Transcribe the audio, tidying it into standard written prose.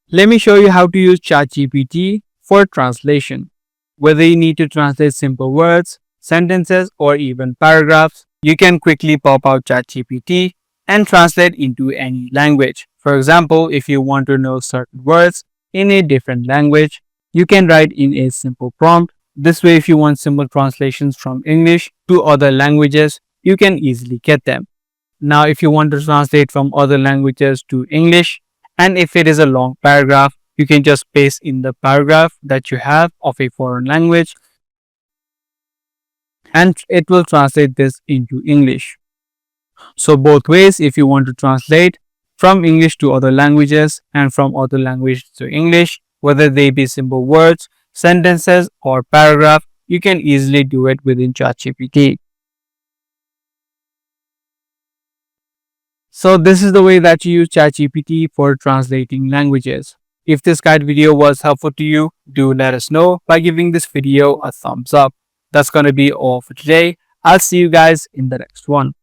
Let me show you how to use Chatgpt for translation. Whether you need to translate simple words, sentences, or even paragraphs, you can quickly pop out Chatgpt and translate into any language. For example, if you want to know certain words in a different language, you can write in a simple prompt. This way, if you want simple translations from English to other languages, you can easily get them. Now, if you want to translate from other languages to English, and if it is a long paragraph, you can just paste in the paragraph that you have of a foreign language and it will translate this into English. So both ways, if you want to translate from English to other languages and from other languages to English, whether they be simple words, sentences or paragraph, you can easily do it within ChatGPT. So this is the way that you use ChatGPT for translating languages. If this guide video was helpful to you, do let us know by giving this video a thumbs up. That's going to be all for today. I'll see you guys in the next one.